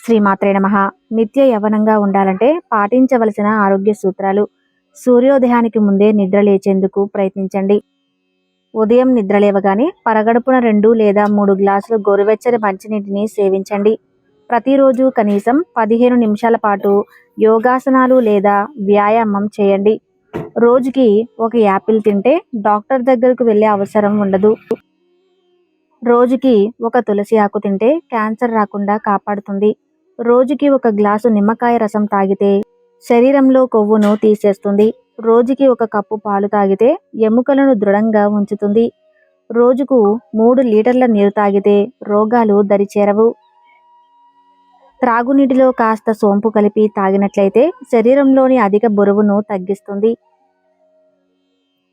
శ్రీమాత్రే నమః. నిత్య యవ్వనంగా ఉండాలంటే పాటించవలసిన ఆరోగ్య సూత్రాలు. సూర్యోదయానికి ముందే నిద్ర లేచేందుకు ప్రయత్నించండి. ఉదయం నిద్ర లేవగానే పరగడుపున 2 లేదా 3 గ్లాసులు గోరువెచ్చని మంచినీటిని సేవించండి. ప్రతిరోజు కనీసం 15 నిమిషాల పాటు యోగాసనాలు లేదా వ్యాయామం చేయండి. రోజుకి ఒక యాపిల్ తింటే డాక్టర్ దగ్గరకు వెళ్ళే అవసరం ఉండదు. రోజుకి ఒక తులసి ఆకు తింటే క్యాన్సర్ రాకుండా కాపాడుతుంది. రోజుకి ఒక గ్లాసు నిమ్మకాయ రసం తాగితే శరీరంలో కొవ్వును తీసేస్తుంది. రోజుకి ఒక కప్పు పాలు తాగితే ఎముకలను దృఢంగా ఉంచుతుంది. రోజుకు 3 లీటర్ల నీరు తాగితే రోగాలు దరిచేరవు. త్రాగునీటిలో కాస్త సోంపు కలిపి తాగినట్లయితే శరీరంలోని అధిక బరువును తగ్గిస్తుంది.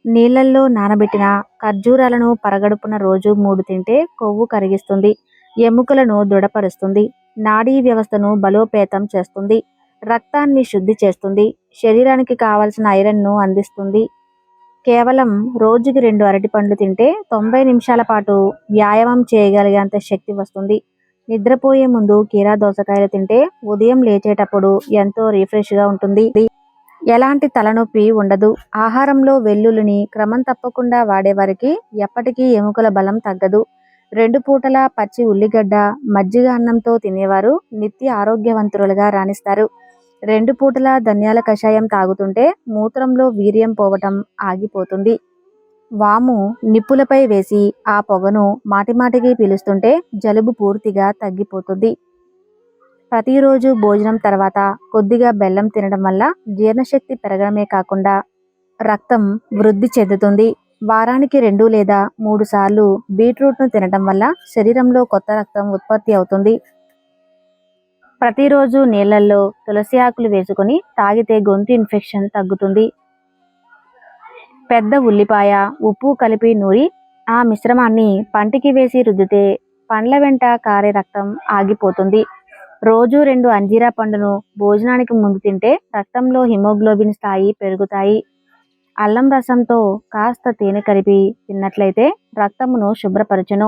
నీళ్లల్లో నానబెట్టిన ఖర్జూరాలను పరగడుపున రోజు 3 తింటే కొవ్వు కరిగిస్తుంది. ఎముకలను దృఢపరుస్తుంది. నాడీ వ్యవస్థను బలోపేతం చేస్తుంది. రక్తాన్ని శుద్ధి చేస్తుంది. శరీరానికి కావలసిన ఐరన్ను అందిస్తుంది. కేవలం రోజుకి 2 అరటిపండ్లు తింటే 90 నిమిషాల పాటు వ్యాయామం చేయగలిగేంత శక్తి వస్తుంది. నిద్రపోయే ముందు కీరా దోసకాయలు తింటే ఉదయం లేచేటప్పుడు ఎంతో రిఫ్రెష్గా ఉంటుంది. ఎలాంటి తలనొప్పి ఉండదు. ఆహారంలో వెల్లుల్లిని క్రమం తప్పకుండా వాడేవారికి ఎప్పటికీ ఎముకల బలం తగ్గదు. 2 పూటలా పచ్చి ఉల్లిగడ్డ, మజ్జిగ అన్నంతో తినేవారు నిత్య ఆరోగ్యవంతులుగా రాణిస్తారు. 2 పూటలా ధనియాల కషాయం తాగుతుంటే మూత్రంలో వీర్యం పోవటం ఆగిపోతుంది. వాము నిప్పులపై వేసి ఆ పొగను మాటిమాటికి పీలుస్తుంటే జలుబు పూర్తిగా తగ్గిపోతుంది. ప్రతిరోజు భోజనం తర్వాత కొద్దిగా బెల్లం తినడం వల్ల జీర్ణశక్తి పెరగడమే కాకుండా రక్తం వృద్ధి చెందుతుంది. వారానికి 2 లేదా 3 సార్లు బీట్రూట్ను తినడం వల్ల శరీరంలో కొత్త రక్తం ఉత్పత్తి అవుతుంది. ప్రతిరోజు నీళ్లలో తులసి ఆకులు వేసుకొని తాగితే గొంతు ఇన్ఫెక్షన్ తగ్గుతుంది. పెద్ద ఉల్లిపాయ, ఉప్పు కలిపి నూరి ఆ మిశ్రమాన్ని పంటికి వేసి రుద్దితే పండ్ల వెంట కారే రక్తం ఆగిపోతుంది. రోజు 2 అంజీరా పండును భోజనానికి ముందు తింటే రక్తంలో హిమోగ్లోబిన్ స్థాయి పెరుగుతాయి. అల్లం రసంతో కాస్త తేనె కలిపి తిన్నట్లయితే రక్తమును శుభ్రపరచును.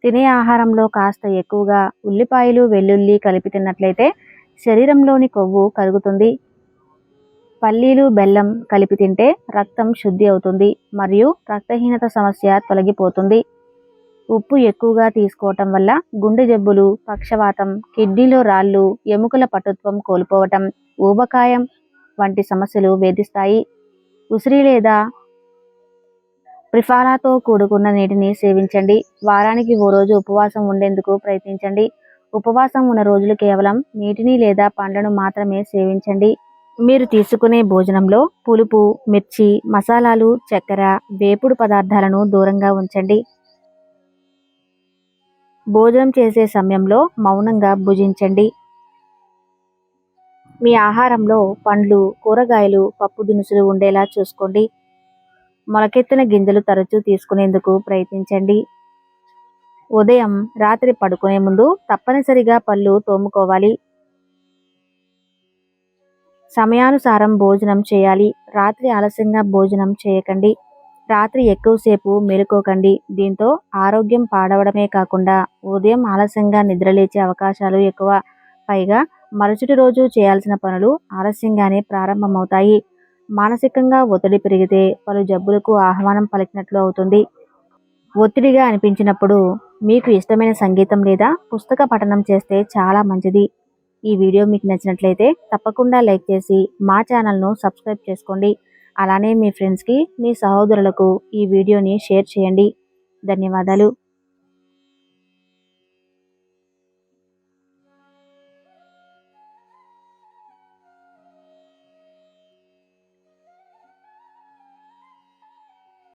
తినే ఆహారంలో కాస్త ఎక్కువగా ఉల్లిపాయలు, వెల్లుల్లి కలిపి తిన్నట్లయితే శరీరంలోని కొవ్వు కరుగుతుంది. పల్లీలు, బెల్లం కలిపి తింటే రక్తం శుద్ధి అవుతుంది మరియు రక్తహీనత సమస్య తొలగిపోతుంది. ఉప్పు ఎక్కువగా తీసుకోవటం వల్ల గుండె జబ్బులు, పక్షవాతం, కిడ్నీలో రాళ్ళు, ఎముకల పటుత్వం కోల్పోవటం, ఊబకాయం వంటి సమస్యలు వేధిస్తాయి. ఉసిరి లేదా ప్రిఫాలాతో కూడుకున్న నీటిని సేవించండి. వారానికి 1 రోజు ఉపవాసం ఉండేందుకు ప్రయత్నించండి. ఉపవాసం ఉన్న రోజులు కేవలం నీటిని లేదా పండ్లను మాత్రమే సేవించండి. మీరు తీసుకునే భోజనంలో పులుపు, మిర్చి, మసాలాలు, చక్కెర, వేపుడు పదార్థాలను దూరంగా ఉంచండి. భోజనం చేసే సమయంలో మౌనంగా భుజించండి. మీ ఆహారంలో పండ్లు, కూరగాయలు, పప్పు దినుసులు ఉండేలా చూసుకోండి. మొలకెత్తిన గింజలు తరచూ తీసుకునేందుకు ప్రయత్నించండి. ఉదయం, రాత్రి పడుకునే ముందు తప్పనిసరిగా పళ్ళు తోముకోవాలి. సమయానుసారం భోజనం చేయాలి. రాత్రి ఆలస్యంగా భోజనం చేయకండి. రాత్రి ఎక్కువసేపు మేలుకోకండి. దీంతో ఆరోగ్యం పాడవడమే కాకుండా ఉదయం ఆలస్యంగా నిద్రలేచే అవకాశాలు ఎక్కువ. పైగా మరుసటి రోజు చేయాల్సిన పనులు ఆలస్యంగానే ప్రారంభమవుతాయి. మానసికంగా ఒత్తిడి పెరిగితే పలు జబ్బులకు ఆహ్వానం పలికినట్లు అవుతుంది. ఒత్తిడిగా అనిపించినప్పుడు మీకు ఇష్టమైన సంగీతం లేదా పుస్తక పఠనం చేస్తే చాలా మంచిది. ఈ వీడియో మీకు నచ్చినట్లయితే తప్పకుండా లైక్ చేసి మా ఛానల్ను సబ్స్క్రైబ్ చేసుకోండి. అలానే మీ ఫ్రెండ్స్కి, మీ సహోదరులకు ఈ వీడియోని షేర్ చేయండి. ధన్యవాదాలు.